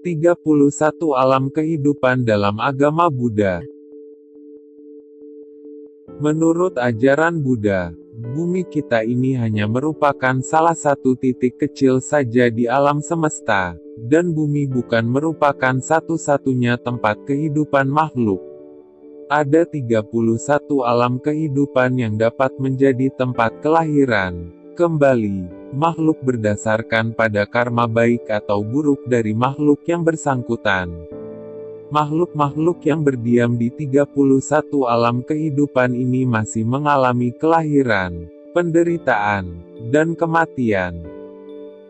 31 Alam kehidupan dalam agama Buddha. Menurut ajaran Buddha, bumi kita ini hanya merupakan salah satu titik kecil saja di alam semesta, dan bumi bukan merupakan satu-satunya tempat kehidupan makhluk. Ada 31 alam kehidupan yang dapat menjadi tempat kelahiran, kembali, makhluk berdasarkan pada karma baik atau buruk dari makhluk yang bersangkutan. Makhluk-makhluk yang berdiam di 31 alam kehidupan ini masih mengalami kelahiran, penderitaan, dan kematian.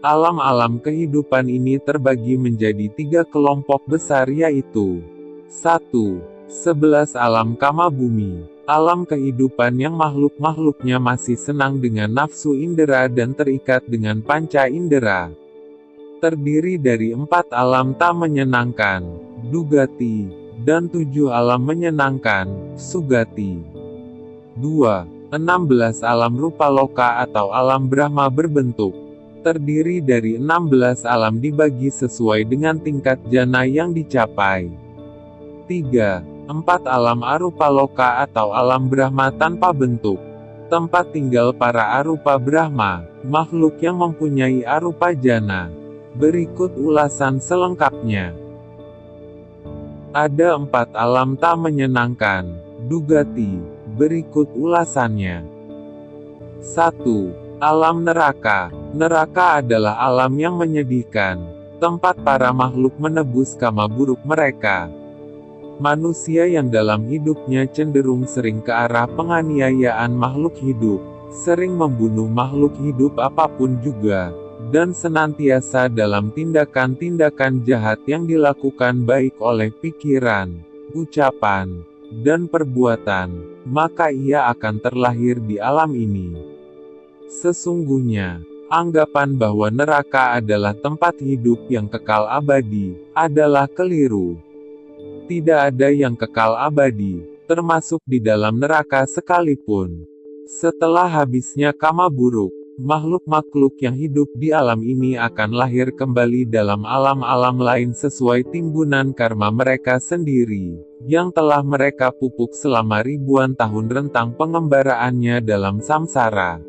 Alam-alam kehidupan ini terbagi menjadi 3 kelompok besar, yaitu 1. 11 alam kama bumi. Alam kehidupan yang makhluk-makhluknya masih senang dengan nafsu indera dan terikat dengan panca indera. Terdiri dari 4 alam tak menyenangkan, dugati, dan 7 alam menyenangkan, sugati. 2. 16 alam rupa loka atau alam Brahma berbentuk. Terdiri dari 16 alam dibagi sesuai dengan tingkat jana yang dicapai. 3. 4 alam arupa loka atau alam Brahma tanpa bentuk. Tempat tinggal para arupa Brahma, makhluk yang mempunyai arupa jana. Berikut ulasan selengkapnya. Ada 4 alam tak menyenangkan, dugati. Berikut ulasannya. 1. Alam neraka. Neraka adalah alam yang menyedihkan, tempat para makhluk menebus karma buruk mereka. Manusia yang dalam hidupnya cenderung sering ke arah penganiayaan makhluk hidup, sering membunuh makhluk hidup apapun juga, dan senantiasa dalam tindakan-tindakan jahat yang dilakukan baik oleh pikiran, ucapan, dan perbuatan, maka ia akan terlahir di alam ini. Sesungguhnya, anggapan bahwa neraka adalah tempat hidup yang kekal abadi, adalah keliru. Tidak ada yang kekal abadi, termasuk di dalam neraka sekalipun. Setelah habisnya karma buruk, makhluk-makhluk yang hidup di alam ini akan lahir kembali dalam alam-alam lain sesuai timbunan karma mereka sendiri, yang telah mereka pupuk selama ribuan tahun rentang pengembaraannya dalam samsara.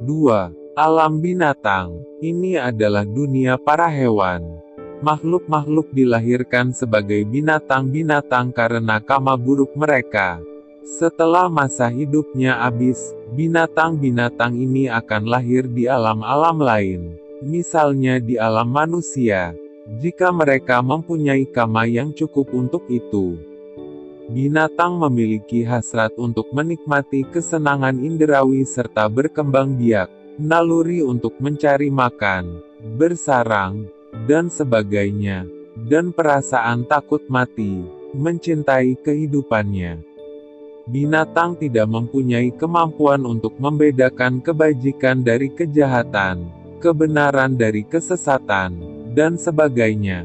2. Alam binatang. Ini adalah dunia para hewan. Makhluk-makhluk dilahirkan sebagai binatang-binatang karena karma buruk mereka. Setelah masa hidupnya habis, binatang-binatang ini akan lahir di alam-alam lain, misalnya di alam manusia, jika mereka mempunyai karma yang cukup untuk itu. Binatang memiliki hasrat untuk menikmati kesenangan indrawi serta berkembang biak, naluri untuk mencari makan, bersarang, dan sebagainya, dan perasaan takut mati, mencintai kehidupannya. Binatang tidak mempunyai kemampuan untuk membedakan kebajikan dari kejahatan, kebenaran dari kesesatan, dan sebagainya.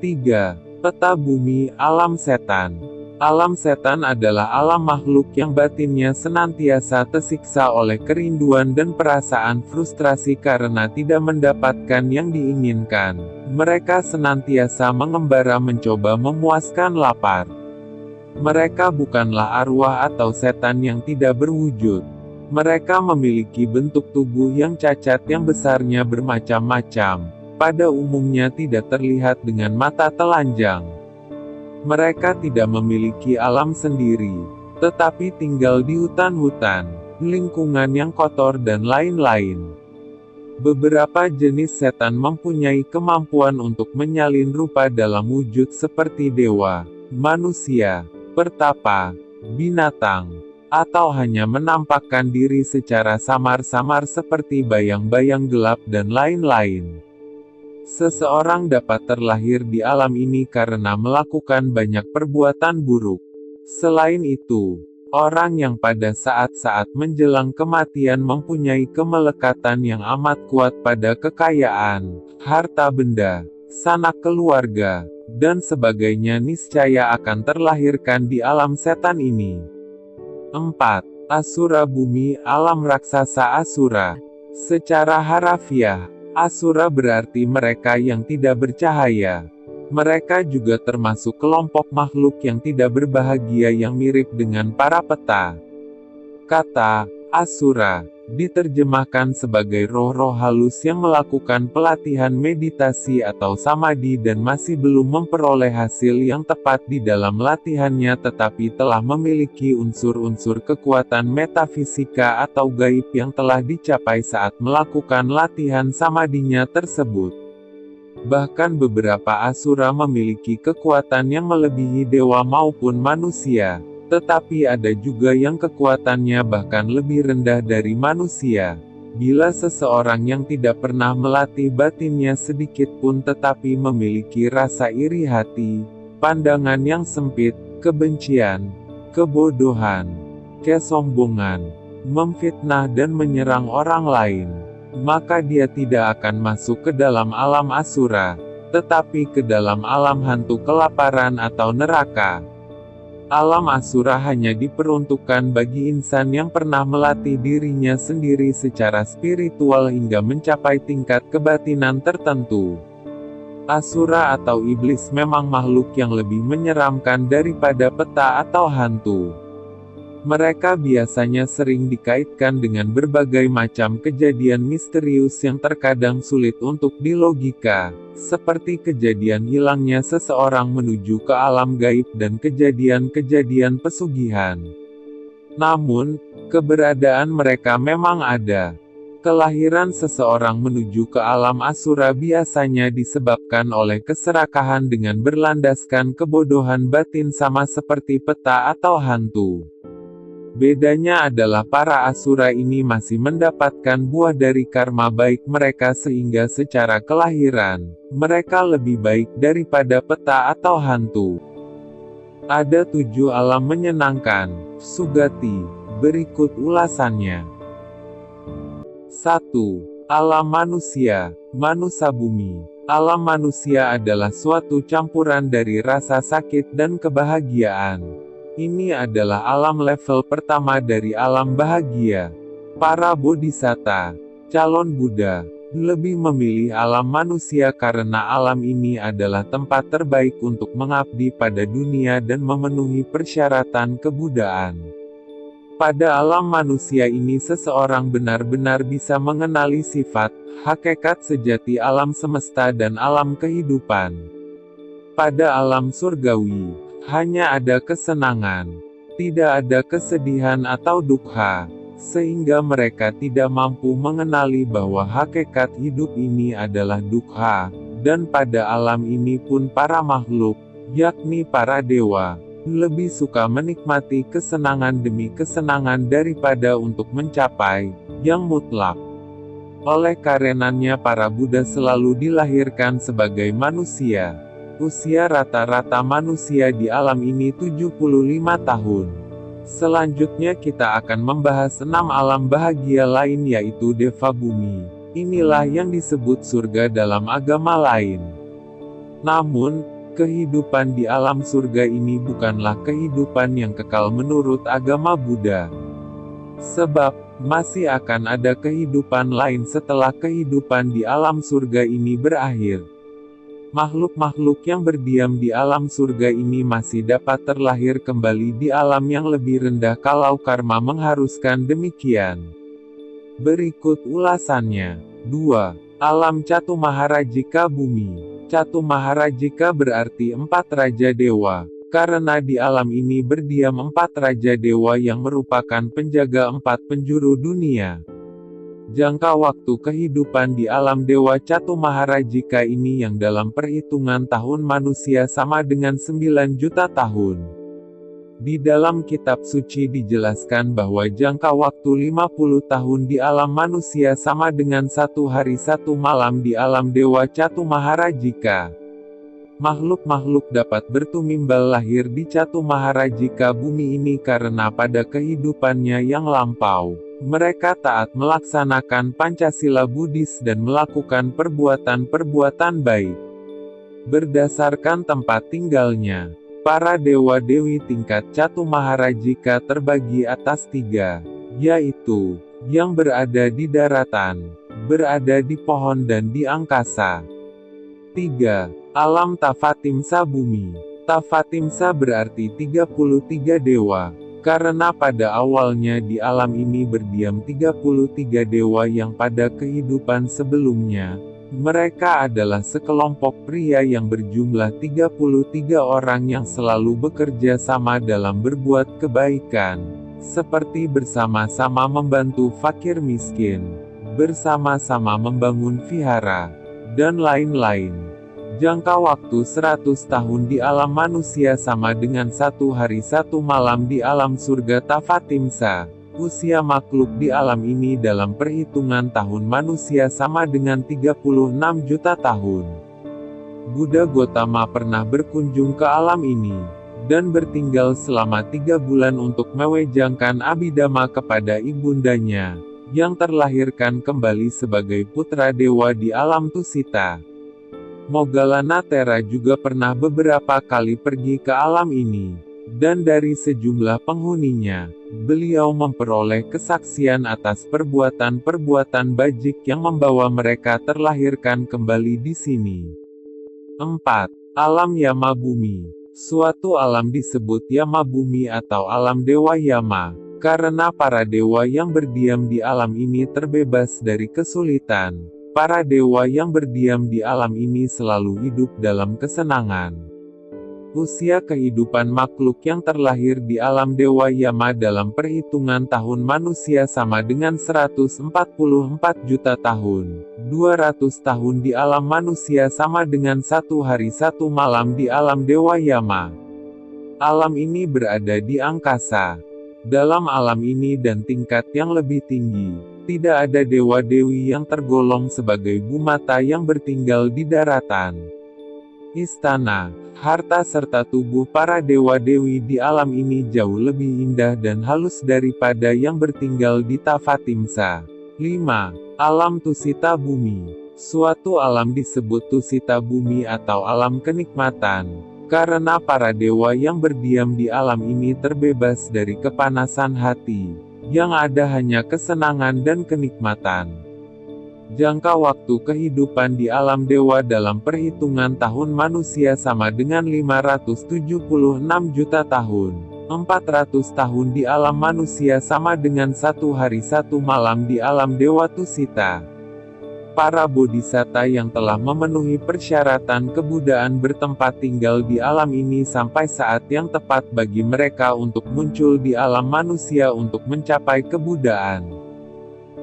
3. Peta bumi alam setan. Alam setan adalah alam makhluk yang batinnya senantiasa tersiksa oleh kerinduan dan perasaan frustrasi karena tidak mendapatkan yang diinginkan. Mereka senantiasa mengembara mencoba memuaskan lapar. Mereka bukanlah arwah atau setan yang tidak berwujud. Mereka memiliki bentuk tubuh yang cacat yang besarnya bermacam-macam. Pada umumnya tidak terlihat dengan mata telanjang. Mereka tidak memiliki alam sendiri, tetapi tinggal di hutan-hutan, lingkungan yang kotor dan lain-lain. Beberapa jenis setan mempunyai kemampuan untuk menyalin rupa dalam wujud seperti dewa, manusia, pertapa, binatang, atau hanya menampakkan diri secara samar-samar seperti bayang-bayang gelap dan lain-lain. Seseorang dapat terlahir di alam ini karena melakukan banyak perbuatan buruk. Selain itu, orang yang pada saat-saat menjelang kematian mempunyai kemelekatan yang amat kuat pada kekayaan, harta benda, sanak keluarga, dan sebagainya niscaya akan terlahirkan di alam setan ini. 4. Asura bumi alam raksasa asura. Secara harafiah, Asura berarti mereka yang tidak bercahaya. Mereka juga termasuk kelompok makhluk yang tidak berbahagia yang mirip dengan para peta. Kata Asura diterjemahkan sebagai roh-roh halus yang melakukan pelatihan meditasi atau samadhi dan masih belum memperoleh hasil yang tepat di dalam latihannya, tetapi telah memiliki unsur-unsur kekuatan metafisika atau gaib yang telah dicapai saat melakukan latihan samadhinya tersebut. Bahkan beberapa asura memiliki kekuatan yang melebihi dewa maupun manusia. Tetapi ada juga yang kekuatannya bahkan lebih rendah dari manusia. Bila seseorang yang tidak pernah melatih batinnya sedikit pun tetapi memiliki rasa iri hati, pandangan yang sempit, kebencian, kebodohan, kesombongan, memfitnah dan menyerang orang lain, maka dia tidak akan masuk ke dalam alam asura, tetapi ke dalam alam hantu kelaparan atau neraka. Alam asura hanya diperuntukkan bagi insan yang pernah melatih dirinya sendiri secara spiritual hingga mencapai tingkat kebatinan tertentu. Asura atau iblis memang makhluk yang lebih menyeramkan daripada peta atau hantu. Mereka biasanya sering dikaitkan dengan berbagai macam kejadian misterius yang terkadang sulit untuk dilogika, seperti kejadian hilangnya seseorang menuju ke alam gaib dan kejadian-kejadian pesugihan. Namun, keberadaan mereka memang ada. Kelahiran seseorang menuju ke alam asura biasanya disebabkan oleh keserakahan dengan berlandaskan kebodohan batin sama seperti peta atau hantu. Bedanya adalah para asura ini masih mendapatkan buah dari karma baik mereka sehingga secara kelahiran, mereka lebih baik daripada peta atau hantu. Ada 7 alam menyenangkan, Sugati. Berikut ulasannya. 1. Alam manusia, Manusa Bumi. Alam manusia adalah suatu campuran dari rasa sakit dan kebahagiaan. Ini adalah alam level pertama dari alam bahagia. Para bodhisatta, calon Buddha, lebih memilih alam manusia karena alam ini adalah tempat terbaik untuk mengabdi pada dunia dan memenuhi persyaratan kebudaan. Pada alam manusia ini seseorang benar-benar bisa mengenali sifat, hakikat sejati alam semesta dan alam kehidupan. Pada alam surgawi, hanya ada kesenangan, tidak ada kesedihan atau dukkha, sehingga mereka tidak mampu mengenali bahwa hakikat hidup ini adalah dukkha, dan pada alam ini pun para makhluk, yakni para dewa, lebih suka menikmati kesenangan demi kesenangan daripada untuk mencapai yang mutlak. Oleh karenanya para Buddha selalu dilahirkan sebagai manusia. Usia rata-rata manusia di alam ini 75 tahun. Selanjutnya kita akan membahas 6 alam bahagia lain yaitu Deva Bumi. Inilah yang disebut surga dalam agama lain. Namun, kehidupan di alam surga ini bukanlah kehidupan yang kekal menurut agama Buddha. Sebab, masih akan ada kehidupan lain setelah kehidupan di alam surga ini berakhir. Makhluk-makhluk yang berdiam di alam surga ini masih dapat terlahir kembali di alam yang lebih rendah kalau karma mengharuskan demikian. Berikut ulasannya. 2. Alam Catu Maharajika Bumi. Catu Maharajika berarti 4 Raja Dewa, karena di alam ini berdiam 4 Raja Dewa yang merupakan penjaga 4 penjuru dunia. Jangka waktu kehidupan di alam Dewa Catu Maharajika ini yang dalam perhitungan tahun manusia sama dengan 9 juta tahun. Di dalam kitab suci dijelaskan bahwa jangka waktu 50 tahun di alam manusia sama dengan 1 hari 1 malam di alam Dewa Catu Maharajika. Makhluk-makhluk dapat bertumimbal lahir di Catu Maharajika Bumi ini karena pada kehidupannya yang lampau, mereka taat melaksanakan Pancasila Buddhis dan melakukan perbuatan-perbuatan baik. Berdasarkan tempat tinggalnya, para dewa-dewi tingkat Catu Maharajika terbagi atas 3, yaitu, yang berada di daratan, berada di pohon dan di angkasa. 3. Alam Tafatimsa bumi. Tafatimsa berarti 33 dewa. Karena pada awalnya di alam ini berdiam 33 dewa yang pada kehidupan sebelumnya, mereka adalah sekelompok pria yang berjumlah 33 orang yang selalu bekerja sama dalam berbuat kebaikan, seperti bersama-sama membantu fakir miskin, bersama-sama membangun vihara, dan lain-lain. Jangka waktu 100 tahun di alam manusia sama dengan 1 hari 1 malam di alam surga Tafatimsa. Usia makhluk di alam ini dalam perhitungan tahun manusia sama dengan 36 juta tahun. Buddha Gotama pernah berkunjung ke alam ini, dan bertinggal selama 3 bulan untuk mewejangkan Abhidhamma kepada ibundanya, yang terlahirkan kembali sebagai putra dewa di alam Tusita. Moggallana Thera juga pernah beberapa kali pergi ke alam ini, dan dari sejumlah penghuninya, beliau memperoleh kesaksian atas perbuatan-perbuatan bajik yang membawa mereka terlahirkan kembali di sini. 4. Alam Yama Bumi. Suatu alam disebut Yama Bumi atau alam Dewa Yama, karena para dewa yang berdiam di alam ini terbebas dari kesulitan. Para dewa yang berdiam di alam ini selalu hidup dalam kesenangan. Usia kehidupan makhluk yang terlahir di alam Dewa Yama dalam perhitungan tahun manusia sama dengan 144 juta tahun. 200 tahun di alam manusia sama dengan 1 hari 1 malam di alam Dewa Yama. Alam ini berada di angkasa. Dalam alam ini dan tingkat yang lebih tinggi, tidak ada dewa-dewi yang tergolong sebagai bumata yang bertinggal di daratan. Istana, harta serta tubuh para dewa-dewi di alam ini jauh lebih indah dan halus daripada yang bertinggal di Tafatimsa. 5. Alam Tusita Bumi. Suatu alam disebut Tusita Bumi atau alam kenikmatan, karena para dewa yang berdiam di alam ini terbebas dari kepanasan hati, yang ada hanya kesenangan dan kenikmatan. Jangka waktu kehidupan di alam dewa dalam perhitungan tahun manusia sama dengan 576 juta tahun. 400 tahun di alam manusia sama dengan 1 hari 1 malam di alam Dewa Tusita. Para bodhisatta yang telah memenuhi persyaratan kebudaan bertempat tinggal di alam ini sampai saat yang tepat bagi mereka untuk muncul di alam manusia untuk mencapai kebudaan.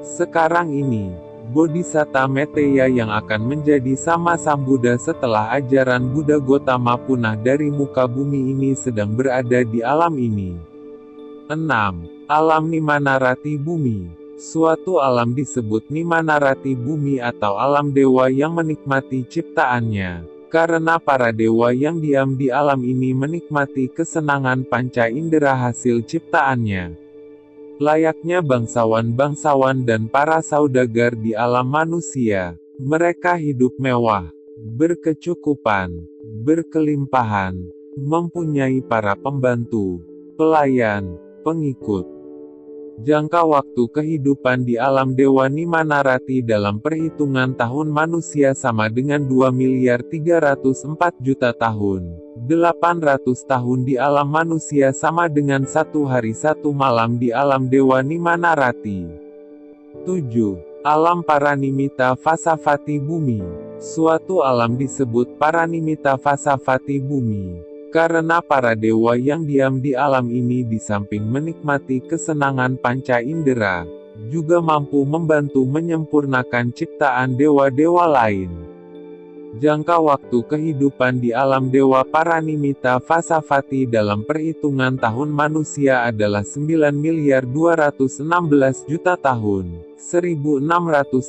Sekarang ini, Bodhisatta Meteya yang akan menjadi sama Sambuddha setelah ajaran Buddha Gotama punah dari muka bumi ini sedang berada di alam ini. 6. Alam Nimanarati Bumi. Suatu alam disebut Nimanarati Bumi atau alam dewa yang menikmati ciptaannya, karena para dewa yang diam di alam ini menikmati kesenangan panca indera hasil ciptaannya. Layaknya bangsawan-bangsawan dan para saudagar di alam manusia, mereka hidup mewah, berkecukupan, berkelimpahan, mempunyai para pembantu, pelayan, pengikut. Jangka waktu kehidupan di alam Dewa Nimanarati dalam perhitungan tahun manusia sama dengan 2.304 juta tahun. 800 tahun di alam manusia sama dengan 1 hari 1 malam di alam Dewa Nimanarati. 7. Alam Paranimita Vasavati Bumi. Suatu alam disebut Paranimita Vasavati Bumi, karena para dewa yang diam di alam ini di samping menikmati kesenangan panca indera, juga mampu membantu menyempurnakan ciptaan dewa-dewa lain. Jangka waktu kehidupan di alam Dewa Paranimita Vasavati dalam perhitungan tahun manusia adalah 9.216 juta tahun. 1.600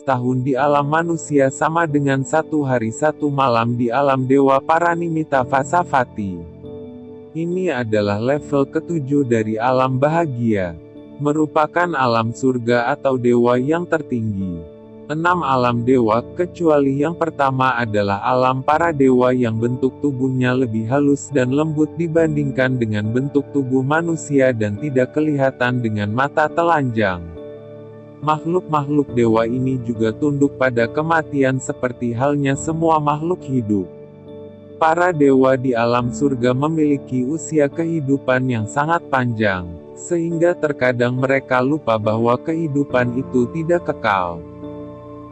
tahun di alam manusia sama dengan 1 hari 1 malam di alam Dewa Paranimita Vasavati. Ini adalah level ke-7 dari alam bahagia, merupakan alam surga atau dewa yang tertinggi. 6 alam dewa, kecuali yang pertama adalah alam para dewa yang bentuk tubuhnya lebih halus dan lembut dibandingkan dengan bentuk tubuh manusia dan tidak kelihatan dengan mata telanjang. Makhluk-makhluk dewa ini juga tunduk pada kematian seperti halnya semua makhluk hidup. Para dewa di alam surga memiliki usia kehidupan yang sangat panjang, sehingga terkadang mereka lupa bahwa kehidupan itu tidak kekal.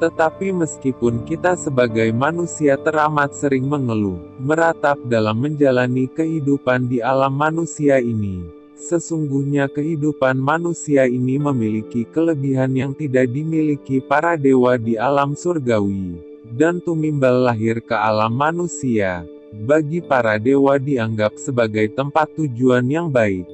Tetapi meskipun kita sebagai manusia teramat sering mengeluh, meratap dalam menjalani kehidupan di alam manusia ini, sesungguhnya kehidupan manusia ini memiliki kelebihan yang tidak dimiliki para dewa di alam surgawi, dan tumimbal lahir ke alam manusia, bagi para dewa dianggap sebagai tempat tujuan yang baik.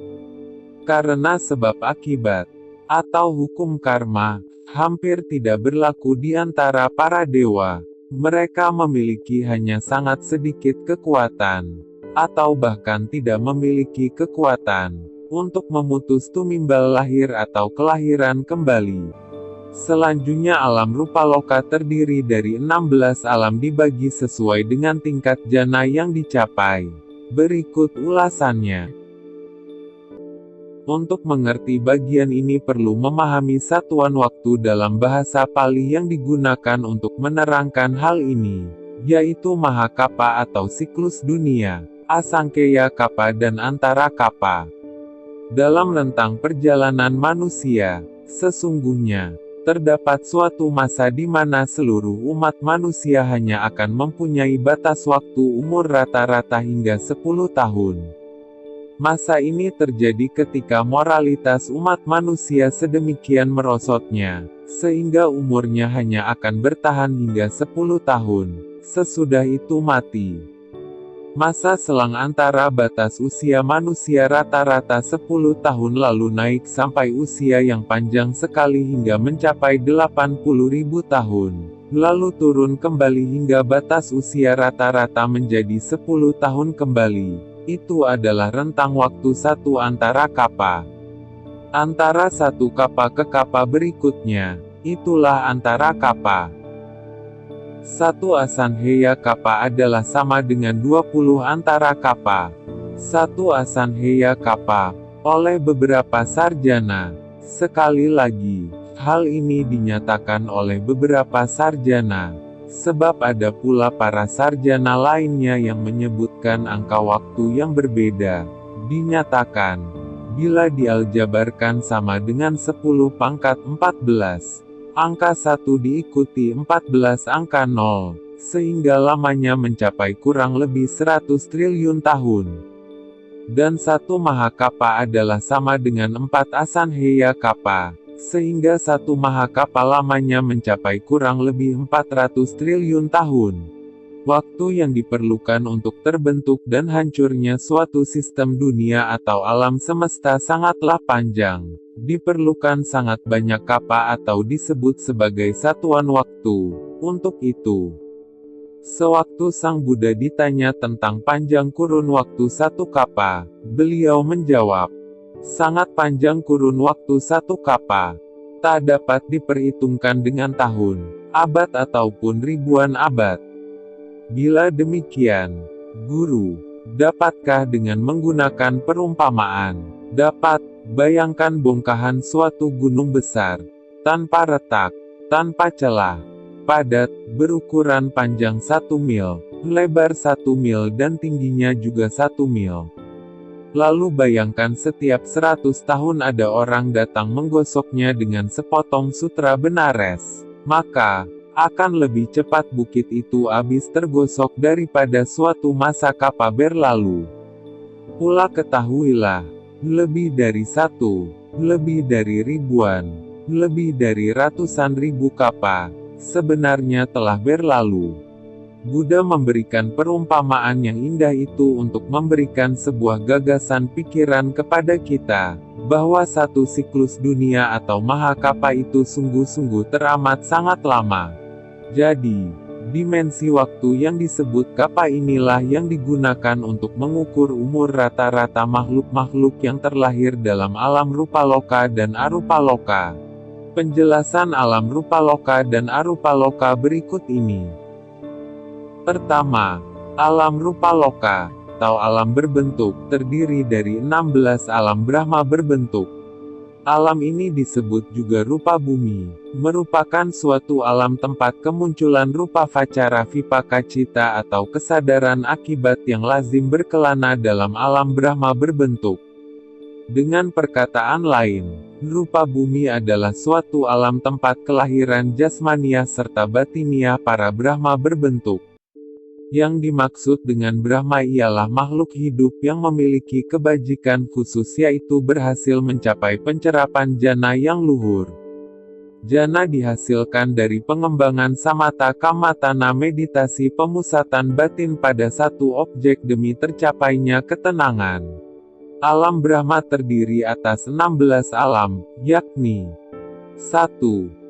Karena sebab akibat, atau hukum karma, hampir tidak berlaku di antara para dewa. Mereka memiliki hanya sangat sedikit kekuatan, atau bahkan tidak memiliki kekuatan, untuk memutus tumimbal lahir atau kelahiran kembali. Selanjutnya alam Rupaloka terdiri dari 16 alam dibagi sesuai dengan tingkat jana yang dicapai. Berikut ulasannya. Untuk mengerti bagian ini perlu memahami satuan waktu dalam bahasa Pali yang digunakan untuk menerangkan hal ini, yaitu Mahakapa atau siklus dunia, Asangkeya Kapa dan Antara Kapa. Dalam rentang perjalanan manusia, sesungguhnya, terdapat suatu masa di mana seluruh umat manusia hanya akan mempunyai batas waktu umur rata-rata hingga 10 tahun. Masa ini terjadi ketika moralitas umat manusia sedemikian merosotnya, sehingga umurnya hanya akan bertahan hingga 10 tahun, sesudah itu mati. Masa selang antara batas usia manusia rata-rata 10 tahun lalu naik sampai usia yang panjang sekali hingga mencapai 80.000 tahun, lalu turun kembali hingga batas usia rata-rata menjadi 10 tahun kembali. Itu adalah rentang waktu satu antara kapa. Antara satu kapa ke kapa berikutnya, itulah antara kapa. Satu Asanheya Kapa adalah sama dengan 20 antara kapa. Satu Asanheya Kapa, oleh beberapa sarjana. Sekali lagi, hal ini dinyatakan oleh beberapa sarjana, sebab ada pula para sarjana lainnya yang menyebutkan angka waktu yang berbeda. Dinyatakan, bila dialjabarkan sama dengan 10 pangkat 14. Angka 1 diikuti 14 angka 0, sehingga lamanya mencapai kurang lebih 100 triliun tahun. Dan satu Mahakapa adalah sama dengan 4 Asanheya Kapa, sehingga satu Mahakapa lamanya mencapai kurang lebih 400 triliun tahun. Waktu yang diperlukan untuk terbentuk dan hancurnya suatu sistem dunia atau alam semesta sangatlah panjang. Diperlukan sangat banyak kapa atau disebut sebagai satuan waktu. Untuk itu, sewaktu Sang Buddha ditanya tentang panjang kurun waktu satu kapa, beliau menjawab, sangat panjang kurun waktu satu kapa. Tak dapat diperhitungkan dengan tahun, abad ataupun ribuan abad. Bila demikian, guru, dapatkah dengan menggunakan perumpamaan, dapat, bayangkan bongkahan suatu gunung besar, tanpa retak, tanpa celah, padat, berukuran panjang 1 mil, lebar 1 mil dan tingginya juga 1 mil. Lalu bayangkan setiap 100 tahun ada orang datang menggosoknya dengan sepotong sutra Benares, maka akan lebih cepat bukit itu habis tergosok daripada suatu masa kapa berlalu. Pula ketahuilah, lebih dari 1, lebih dari ribuan, lebih dari ratusan ribu kapa, sebenarnya telah berlalu. Buddha memberikan perumpamaan yang indah itu untuk memberikan sebuah gagasan pikiran kepada kita, bahwa satu siklus dunia atau mahakapa itu sungguh-sungguh teramat sangat lama. Jadi, dimensi waktu yang disebut kapa inilah yang digunakan untuk mengukur umur rata-rata makhluk-makhluk yang terlahir dalam alam Rupaloka dan Arupaloka. Penjelasan alam Rupaloka dan Arupaloka berikut ini. Pertama, alam Rupaloka, atau alam berbentuk, terdiri dari 16 alam Brahma berbentuk. Alam ini disebut juga rupa bumi, merupakan suatu alam tempat kemunculan rupa vacara vipaka cita atau kesadaran akibat yang lazim berkelana dalam alam Brahma berbentuk. Dengan perkataan lain, rupa bumi adalah suatu alam tempat kelahiran jasmania serta batinia para Brahma berbentuk. Yang dimaksud dengan Brahma ialah makhluk hidup yang memiliki kebajikan khusus yaitu berhasil mencapai pencerapan jana yang luhur. Jana dihasilkan dari pengembangan samatha kammatthana meditasi pemusatan batin pada satu objek demi tercapainya ketenangan. Alam Brahma terdiri atas 16 alam, yakni 1.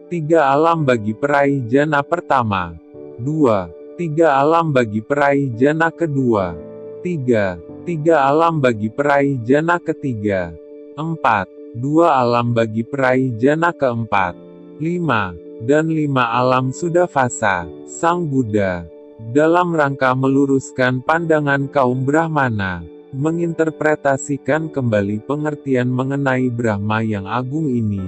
3 alam bagi peraih jana pertama. 2. 3 alam bagi peraih jana kedua. 3. 3 alam bagi peraih jana ketiga. 4. 2 alam bagi peraih jana keempat. 5. Dan 5 alam sudah fasa, Sang Buddha. Dalam rangka meluruskan pandangan kaum Brahmana, menginterpretasikan kembali pengertian mengenai Brahma yang agung ini,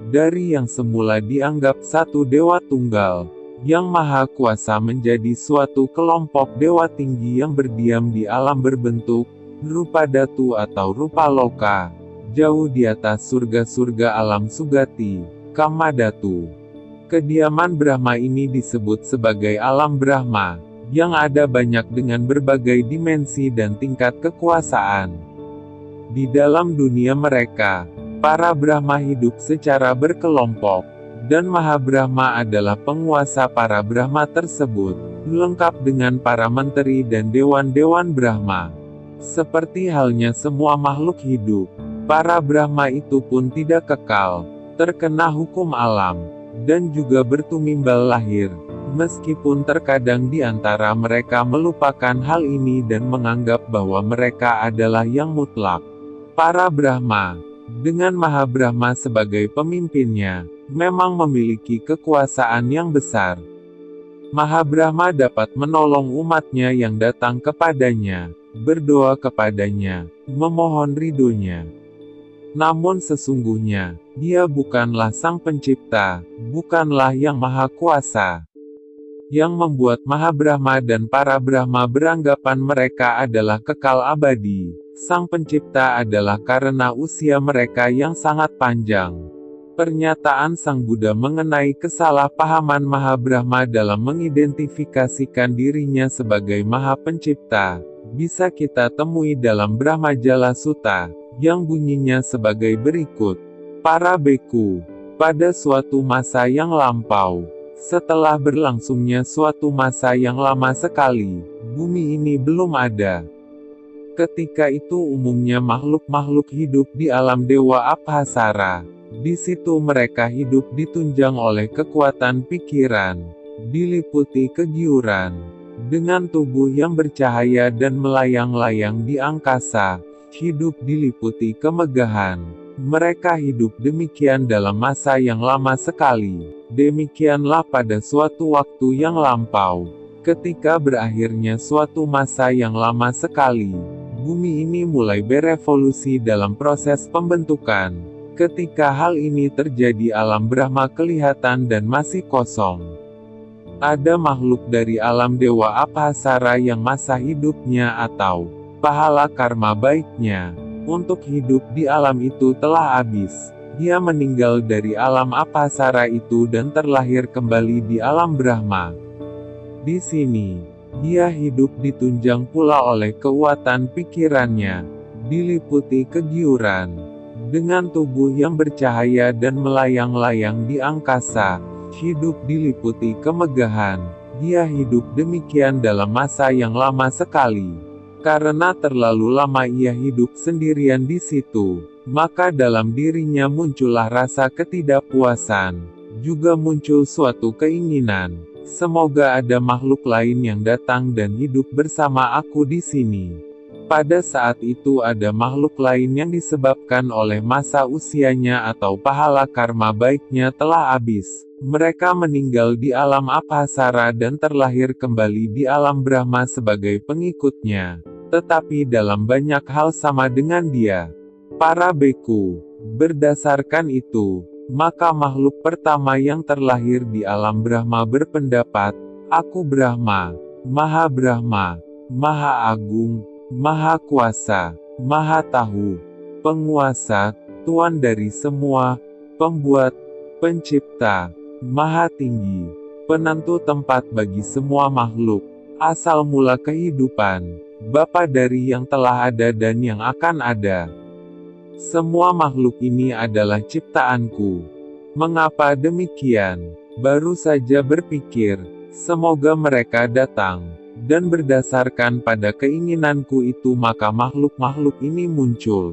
dari yang semula dianggap satu dewa tunggal, yang maha kuasa menjadi suatu kelompok dewa tinggi yang berdiam di alam berbentuk, rupa datu atau rupa loka, jauh di atas surga-surga alam sugati, kama datu. Kediaman Brahma ini disebut sebagai alam Brahma, yang ada banyak dengan berbagai dimensi dan tingkat kekuasaan. Di dalam dunia mereka, para Brahma hidup secara berkelompok, dan Maha Brahma adalah penguasa para Brahma tersebut, lengkap dengan para menteri dan dewan-dewan Brahma. Seperti halnya semua makhluk hidup, para Brahma itu pun tidak kekal, terkena hukum alam, dan juga bertumimbal lahir, meskipun terkadang di antara mereka melupakan hal ini dan menganggap bahwa mereka adalah yang mutlak. Para Brahma, dengan Maha Brahma sebagai pemimpinnya, memang memiliki kekuasaan yang besar. Maha Brahma dapat menolong umatnya yang datang kepadanya, berdoa kepadanya, memohon ridhonya. Namun sesungguhnya, Dia bukanlah Sang Pencipta, bukanlah Yang Maha Kuasa. Yang membuat Maha Brahma dan para Brahma beranggapan mereka adalah kekal abadi, Sang Pencipta adalah karena usia mereka yang sangat panjang. Pernyataan Sang Buddha mengenai kesalahpahaman Maha Brahma dalam mengidentifikasikan dirinya sebagai Maha Pencipta, bisa kita temui dalam Brahmajala Sutta, yang bunyinya sebagai berikut. Para beku, pada suatu masa yang lampau, setelah berlangsungnya suatu masa yang lama sekali, bumi ini belum ada. Ketika itu umumnya makhluk-makhluk hidup di alam dewa Abhasara. Di situ mereka hidup ditunjang oleh kekuatan pikiran, diliputi kegiuran, dengan tubuh yang bercahaya dan melayang-layang di angkasa, hidup diliputi kemegahan. Mereka hidup demikian dalam masa yang lama sekali. Demikianlah pada suatu waktu yang lampau, ketika berakhirnya suatu masa yang lama sekali, bumi ini mulai berevolusi dalam proses pembentukan. Ketika hal ini terjadi, alam Brahma kelihatan dan masih kosong. Ada makhluk dari alam dewa Abhasara yang masa hidupnya atau pahala karma baiknya untuk hidup di alam itu telah habis. Dia meninggal dari alam Abhasara itu dan terlahir kembali di alam Brahma. Di sini, dia hidup ditunjang pula oleh kekuatan pikirannya, diliputi kegiuran, dengan tubuh yang bercahaya dan melayang-layang di angkasa, hidup diliputi kemegahan. Dia hidup demikian dalam masa yang lama sekali. Karena terlalu lama ia hidup sendirian di situ, maka dalam dirinya muncullah rasa ketidakpuasan. Juga muncul suatu keinginan, semoga ada makhluk lain yang datang dan hidup bersama aku di sini. Pada saat itu ada makhluk lain yang disebabkan oleh masa usianya atau pahala karma baiknya telah habis. Mereka meninggal di alam Abhasara dan terlahir kembali di alam Brahma sebagai pengikutnya, tetapi dalam banyak hal sama dengan dia. Para beku, Berdasarkan itu, maka makhluk pertama yang terlahir di alam Brahma berpendapat, "Aku Brahma, Maha Brahma, Maha Agung, Maha Kuasa, Maha Tahu, Penguasa, Tuan dari semua, Pembuat, Pencipta, Maha Tinggi, Penentu tempat bagi semua makhluk, asal mula kehidupan, Bapa dari yang telah ada dan yang akan ada. Semua makhluk ini adalah ciptaanku." Mengapa demikian? Baru saja berpikir, semoga mereka datang, dan berdasarkan pada keinginanku itu maka makhluk-makhluk ini muncul.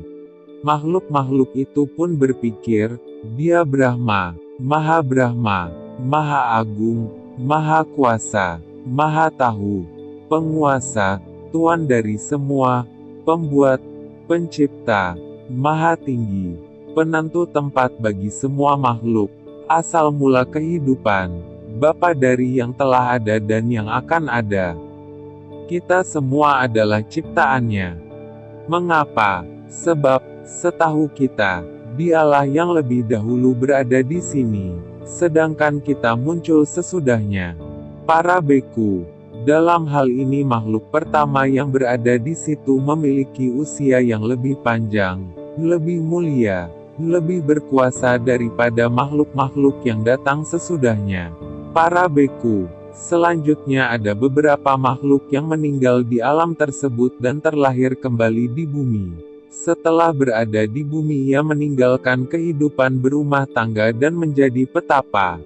Makhluk-makhluk itu pun berpikir, dia Brahma, Maha Brahma, Maha Agung, Maha Kuasa, Maha Tahu, Penguasa, Tuan dari semua, Pembuat, Pencipta, Maha Tinggi, Penentu tempat bagi semua makhluk, asal mula kehidupan, Bapa dari yang telah ada dan yang akan ada. Kita semua adalah ciptaannya. Mengapa? Sebab, setahu kita, dialah yang lebih dahulu berada di sini, sedangkan kita muncul sesudahnya. Para beku, dalam hal ini makhluk pertama yang berada di situ memiliki usia yang lebih panjang, lebih mulia, lebih berkuasa daripada makhluk-makhluk yang datang sesudahnya. Para beku, selanjutnya ada beberapa makhluk yang meninggal di alam tersebut dan terlahir kembali di bumi. Setelah berada di bumi ia meninggalkan kehidupan berumah tangga dan menjadi petapa.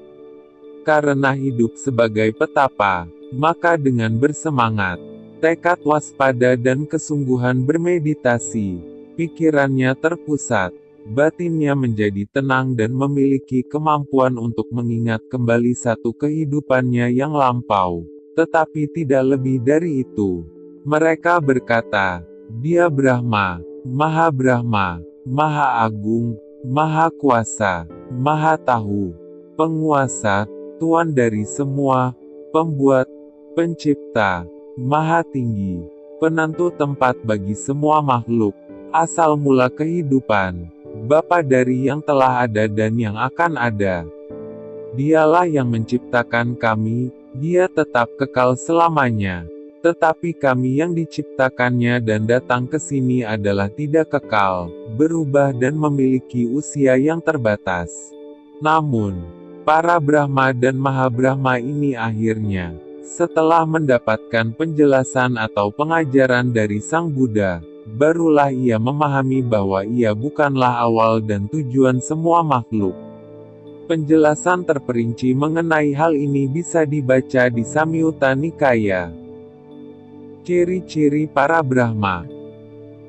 Karena hidup sebagai petapa, maka dengan bersemangat, tekad waspada dan kesungguhan bermeditasi, pikirannya terpusat, batinnya menjadi tenang dan memiliki kemampuan untuk mengingat kembali satu kehidupannya yang lampau, tetapi tidak lebih dari itu. Mereka berkata, dia Brahma, Maha Brahma, Maha Agung, Maha Kuasa, Maha Tahu, Penguasa, Tuan dari semua, Pembuat, Pencipta, Maha Tinggi, Penentu tempat bagi semua makhluk, asal mula kehidupan, Bapa dari yang telah ada dan yang akan ada. Dialah yang menciptakan kami, dia tetap kekal selamanya. Tetapi kami yang diciptakannya dan datang ke sini adalah tidak kekal, berubah dan memiliki usia yang terbatas. Namun, para Brahma dan Maha Brahma ini akhirnya, setelah mendapatkan penjelasan atau pengajaran dari Sang Buddha, barulah ia memahami bahwa ia bukanlah awal dan tujuan semua makhluk. Penjelasan terperinci mengenai hal ini bisa dibaca di Samyutta Nikaya. Ciri-ciri para Brahma.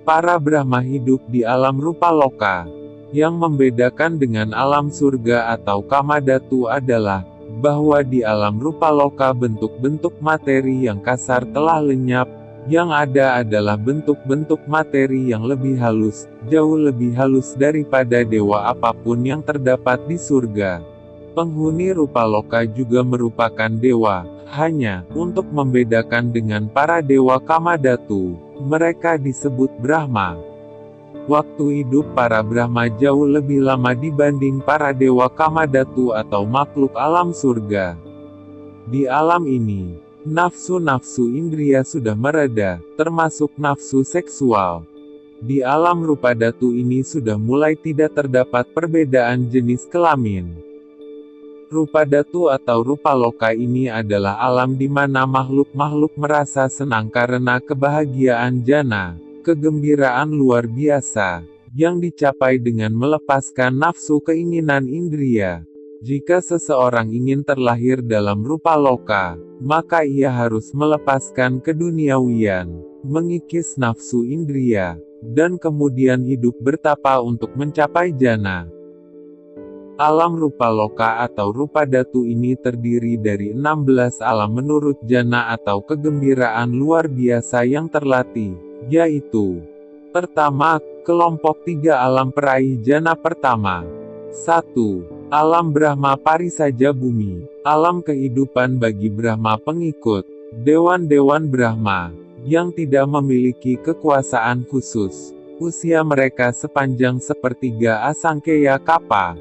Para Brahma hidup di alam rupa loka. Yang membedakan dengan alam surga atau kamadhatu adalah, bahwa di alam rupa loka bentuk-bentuk materi yang kasar telah lenyap, yang ada adalah bentuk-bentuk materi yang lebih halus, jauh lebih halus daripada dewa apapun yang terdapat di surga. Penghuni rupa loka juga merupakan dewa, hanya, untuk membedakan dengan para dewa kamadhatu, mereka disebut Brahma. Waktu hidup para Brahma jauh lebih lama dibanding para dewa kamadhatu atau makhluk alam surga. Di alam ini, nafsu-nafsu indria sudah mereda, termasuk nafsu seksual. Di alam rupa dhatu ini sudah mulai tidak terdapat perbedaan jenis kelamin. Rupa dhatu atau rupa loka ini adalah alam di mana makhluk-makhluk merasa senang karena kebahagiaan jana, kegembiraan luar biasa, yang dicapai dengan melepaskan nafsu keinginan indria. Jika seseorang ingin terlahir dalam rupa loka, maka ia harus melepaskan keduniawian, mengikis nafsu indria, dan kemudian hidup bertapa untuk mencapai jana. Alam rupa loka atau rupa dhatu ini terdiri dari 16 alam menurut jana atau kegembiraan luar biasa yang terlatih, yaitu: pertama, kelompok 3 alam peraih jana pertama. 1. Alam Brahma Parisaja Bumi, alam kehidupan bagi Brahma pengikut, dewan-dewan Brahma, yang tidak memiliki kekuasaan khusus, Usia mereka sepanjang sepertiga Asangkeya Kappa.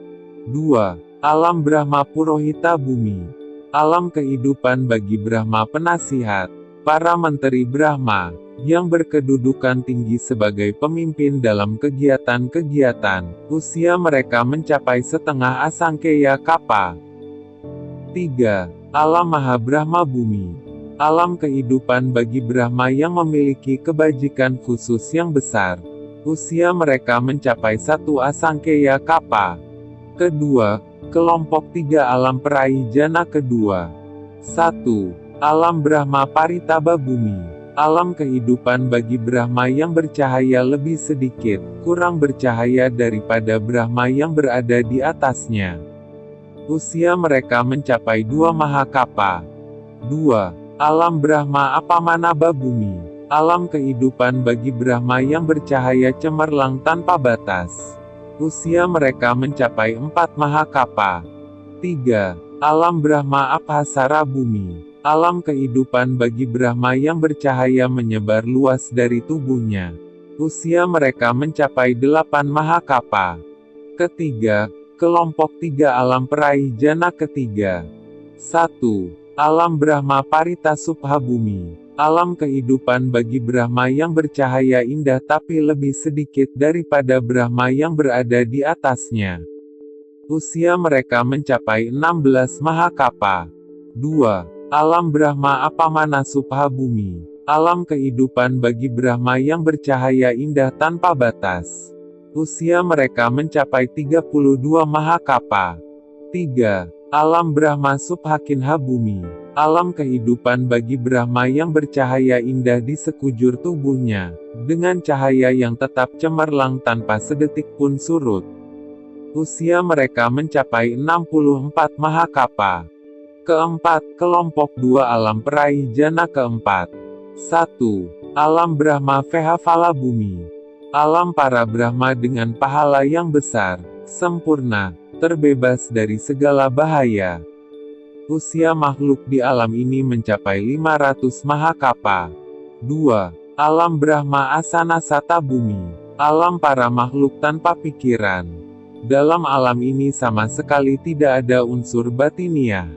2. Alam Brahma Purohita Bumi. Alam kehidupan bagi Brahma penasihat. Para menteri Brahma, yang berkedudukan tinggi sebagai pemimpin dalam kegiatan-kegiatan, usia mereka mencapai setengah Asangkeya Kappa. 3. Alam Maha Brahma Bumi. Alam kehidupan bagi Brahma yang memiliki kebajikan khusus yang besar. Usia mereka mencapai 1 Asangkeya Kappa. Kedua, kelompok 3 alam peraih jana kedua. 1. Alam Brahma Paritaba Bumi. Alam kehidupan bagi Brahma yang bercahaya lebih sedikit, kurang bercahaya daripada Brahma yang berada di atasnya. Usia mereka mencapai 2 Mahakappa. 2. Alam Brahma Apamanaba Bumi. Alam kehidupan bagi Brahma yang bercahaya cemerlang tanpa batas. Usia mereka mencapai 4 Mahakappa. 3. Alam Brahma Abhasara Bumi. Alam kehidupan bagi Brahma yang bercahaya menyebar luas dari tubuhnya. Usia mereka mencapai 8 Mahakappa. Ketiga, kelompok 3 alam peraih jana ketiga. 1. Alam Brahma Parita Subha Bumi. Alam kehidupan bagi Brahma yang bercahaya indah tapi lebih sedikit daripada Brahma yang berada di atasnya. Usia mereka mencapai 16 Mahakappa. 2. Alam Brahma Apamana Subha Bumi. Alam kehidupan bagi Brahma yang bercahaya indah tanpa batas. Usia mereka mencapai 32 Mahakappa. 3. Alam Brahma Subhakinha Bumi. Alam kehidupan bagi Brahma yang bercahaya indah di sekujur tubuhnya, dengan cahaya yang tetap cemerlang tanpa sedetik pun surut. Usia mereka mencapai 64 Mahakappa. Keempat, kelompok 2 alam peraih jana keempat. 1. Alam Brahma Vehafala Bumi. Alam para Brahma dengan pahala yang besar, sempurna, terbebas dari segala bahaya. Usia makhluk di alam ini mencapai 500 Mahakappa. 2. Alam Brahma Asana Sata Bumi. Alam para makhluk tanpa pikiran. Dalam alam ini sama sekali tidak ada unsur batiniah.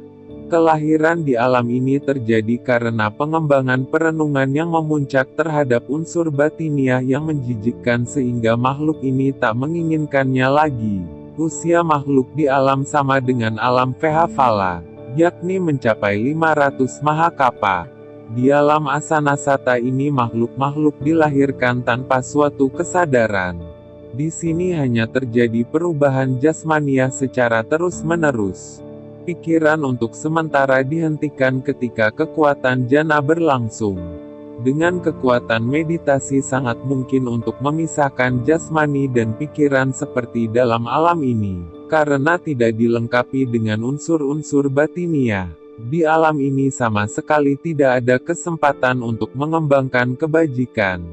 Kelahiran di alam ini terjadi karena pengembangan perenungan yang memuncak terhadap unsur batiniah yang menjijikkan sehingga makhluk ini tak menginginkannya lagi. Usia makhluk di alam sama dengan alam Vehafala, yakni mencapai 500 Mahakappa. Di alam Asanasata ini makhluk-makhluk dilahirkan tanpa suatu kesadaran. Di sini hanya terjadi perubahan jasmania secara terus-menerus. Pikiran untuk sementara dihentikan ketika kekuatan jana berlangsung. Dengan kekuatan meditasi sangat mungkin untuk memisahkan jasmani dan pikiran seperti dalam alam ini, karena tidak dilengkapi dengan unsur-unsur batiniah. Di alam ini sama sekali tidak ada kesempatan untuk mengembangkan kebajikan.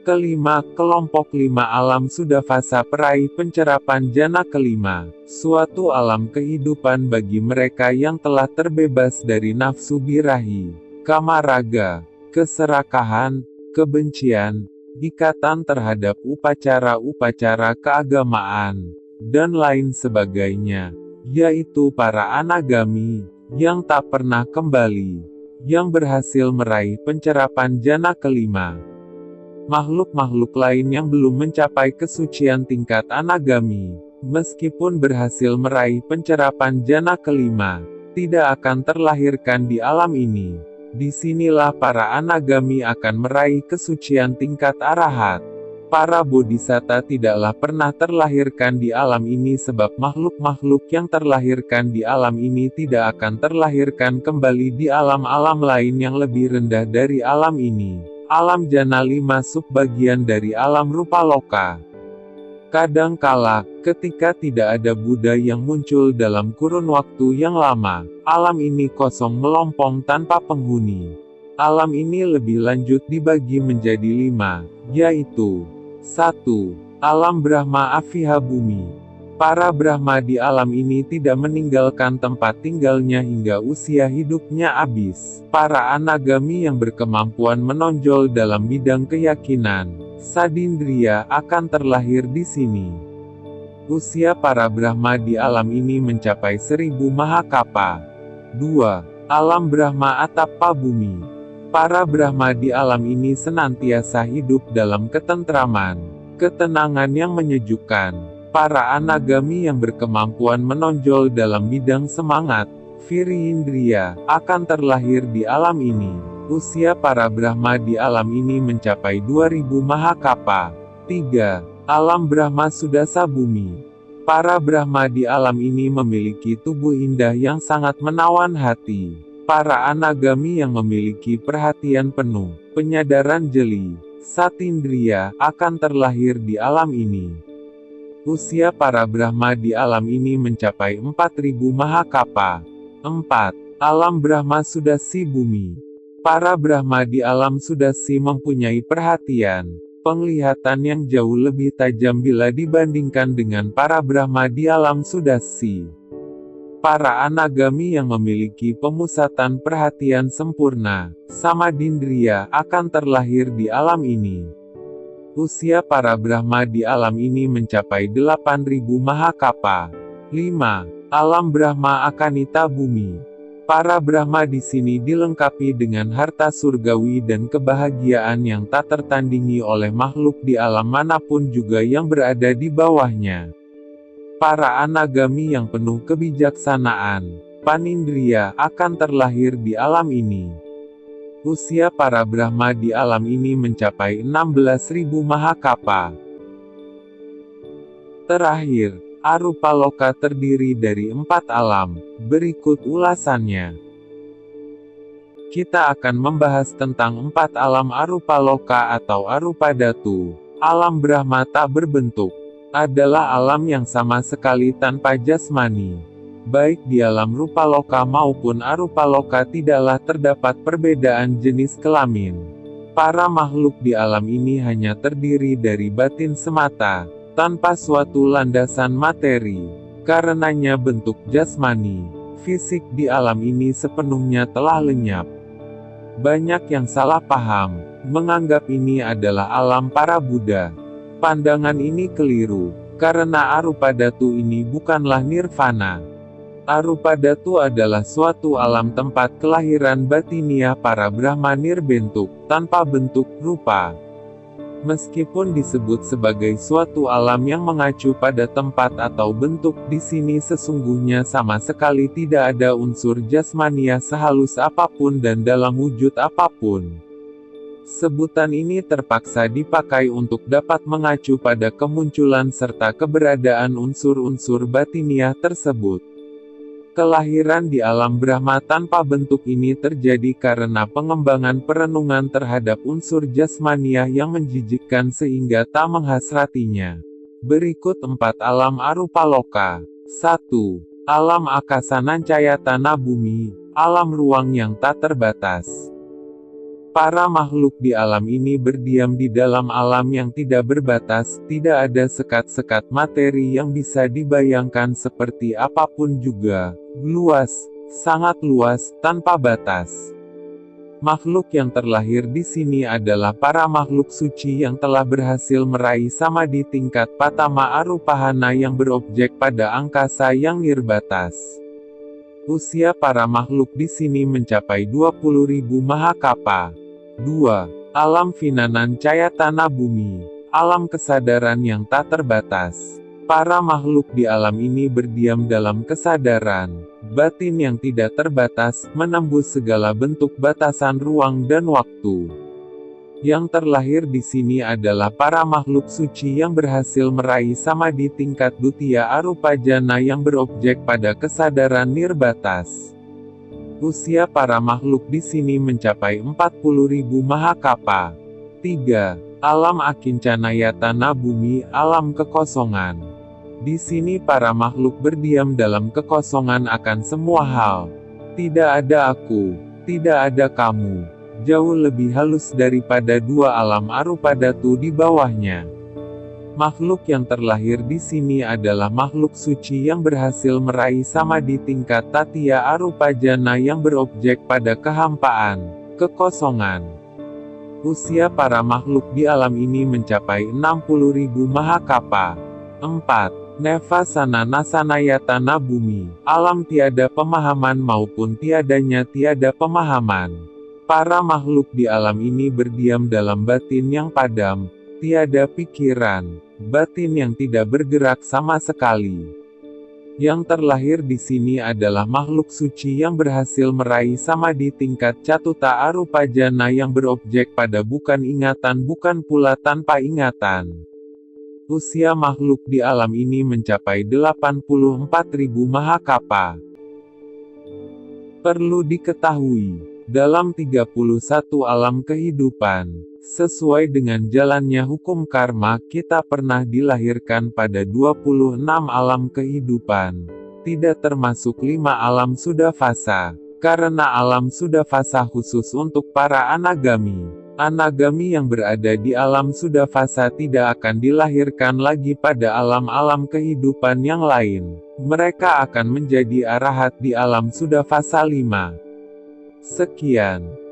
Kelima, kelompok 5 alam sudah fasa peraih pencerapan jana kelima, suatu alam kehidupan bagi mereka yang telah terbebas dari nafsu birahi, kamaraga, keserakahan, kebencian, ikatan terhadap upacara-upacara keagamaan, dan lain sebagainya, yaitu para anagami, yang tak pernah kembali, yang berhasil meraih pencerapan jana kelima. Makhluk-makhluk lain yang belum mencapai kesucian tingkat anagami, meskipun berhasil meraih pencerapan jana kelima, tidak akan terlahirkan di alam ini. Disinilah para anagami akan meraih kesucian tingkat arahat. Para bodhisatta tidaklah pernah terlahirkan di alam ini sebab makhluk-makhluk yang terlahirkan di alam ini tidak akan terlahirkan kembali di alam-alam lain yang lebih rendah dari alam ini. Alam jana 5 subbagian dari alam rupa loka. Kadangkala, ketika tidak ada Buddha yang muncul dalam kurun waktu yang lama, alam ini kosong melompong tanpa penghuni. Alam ini lebih lanjut dibagi menjadi 5, yaitu 1. Alam Brahma Aviha Bumi. Para Brahma di alam ini tidak meninggalkan tempat tinggalnya hingga usia hidupnya habis. Para anagami yang berkemampuan menonjol dalam bidang keyakinan, Sadindriya akan terlahir di sini. Usia para Brahma di alam ini mencapai 1000 Mahakapa. 2. Alam Brahma atap bumi. Para Brahma di alam ini senantiasa hidup dalam ketentraman, ketenangan yang menyejukkan. Para anagami yang berkemampuan menonjol dalam bidang semangat, Virindriya, akan terlahir di alam ini. Usia para Brahma di alam ini mencapai 2000 Mahakapa. 3. Alam Brahma Sudasa Bumi. Para Brahma di alam ini memiliki tubuh indah yang sangat menawan hati. Para anagami yang memiliki perhatian penuh, penyadaran jeli, Satindriya, akan terlahir di alam ini. Usia para Brahma di alam ini mencapai 4000 Mahakapa. 4. Alam Brahma Sudasi Bumi. Para Brahma di alam Sudasi mempunyai perhatian, penglihatan yang jauh lebih tajam bila dibandingkan dengan para Brahma di alam Sudasi. Para anagami yang memiliki pemusatan perhatian sempurna, Samadindriya, akan terlahir di alam ini. Usia para Brahma di alam ini mencapai 8000 Mahakapa. 5. Alam Brahma Akanita Bumi. Para Brahma di sini dilengkapi dengan harta surgawi dan kebahagiaan yang tak tertandingi oleh makhluk di alam manapun juga yang berada di bawahnya. Para anagami yang penuh kebijaksanaan, Panindriya, akan terlahir di alam ini. Usia para Brahma di alam ini mencapai 16.000 Mahakapa. Terakhir, Arupaloka terdiri dari 4 alam. Berikut ulasannya. Kita akan membahas tentang 4 alam Arupaloka atau Arupadatu. Alam Brahma tak berbentuk adalah alam yang sama sekali tanpa jasmani. Baik di alam Rupaloka maupun Arupaloka tidaklah terdapat perbedaan jenis kelamin. Para makhluk di alam ini hanya terdiri dari batin semata, tanpa suatu landasan materi. Karenanya bentuk jasmani, fisik di alam ini sepenuhnya telah lenyap. Banyak yang salah paham, menganggap ini adalah alam para Buddha. Pandangan ini keliru, karena Arupadatu ini bukanlah nirvana. Arupadatu adalah suatu alam tempat kelahiran batiniah para Brahma nirbentuk, tanpa bentuk, rupa. Meskipun disebut sebagai suatu alam yang mengacu pada tempat atau bentuk, di sini sesungguhnya sama sekali tidak ada unsur jasmania sehalus apapun dan dalam wujud apapun. Sebutan ini terpaksa dipakai untuk dapat mengacu pada kemunculan serta keberadaan unsur-unsur batiniah tersebut. Kelahiran di alam Brahma tanpa bentuk ini terjadi karena pengembangan perenungan terhadap unsur jasmaniah yang menjijikkan sehingga tak menghasratinya. Berikut 4 alam Arupaloka. 1. Alam Akasa Nancayatana Bumi, alam ruang yang tak terbatas. Para makhluk di alam ini berdiam di dalam alam yang tidak berbatas, tidak ada sekat-sekat materi yang bisa dibayangkan seperti apapun juga, luas, sangat luas, tanpa batas. Makhluk yang terlahir di sini adalah para makhluk suci yang telah berhasil meraih samadhi tingkat Patama Arupahana yang berobjek pada angkasa yang nirbatas. Usia para makhluk di sini mencapai 20.000 Mahakapa. 2. Alam Vinanan Cayatana Bumi, alam kesadaran yang tak terbatas. Para makhluk di alam ini berdiam dalam kesadaran, batin yang tidak terbatas, menembus segala bentuk batasan ruang dan waktu. Yang terlahir di sini adalah para makhluk suci yang berhasil meraih samadhi tingkat Dutiya Arupajana yang berobjek pada kesadaran nirbatas. Usia para makhluk di sini mencapai 40.000 Mahakapa. 3. Alam Akincanayatana Bumi, alam kekosongan. Di sini para makhluk berdiam dalam kekosongan akan semua hal. Tidak ada aku, tidak ada kamu. Jauh lebih halus daripada 2 alam Arupadatu di bawahnya. Makhluk yang terlahir di sini adalah makhluk suci yang berhasil meraih samadhi tingkat Tatiya Arupajana yang berobjek pada kehampaan, kekosongan. Usia para makhluk di alam ini mencapai 60.000 mahakapa. 4. Neva sana nasanayata na bumi. Alam tiada pemahaman maupun tiadanya tiada pemahaman. Para makhluk di alam ini berdiam dalam batin yang padam, tiada pikiran, batin yang tidak bergerak sama sekali. Yang terlahir di sini adalah makhluk suci yang berhasil meraih samadhi tingkat catuta arupa jana yang berobjek pada bukan ingatan bukan pula tanpa ingatan. Usia makhluk di alam ini mencapai 84.000 mahakapa. Perlu diketahui, dalam 31 alam kehidupan, sesuai dengan jalannya hukum karma, kita pernah dilahirkan pada 26 alam kehidupan. Tidak termasuk 5 alam Sudafasa. Karena alam Sudafasa khusus untuk para anagami. Anagami yang berada di alam Sudafasa tidak akan dilahirkan lagi pada alam-alam kehidupan yang lain. Mereka akan menjadi arahat di alam Sudafasa 5. Sekian.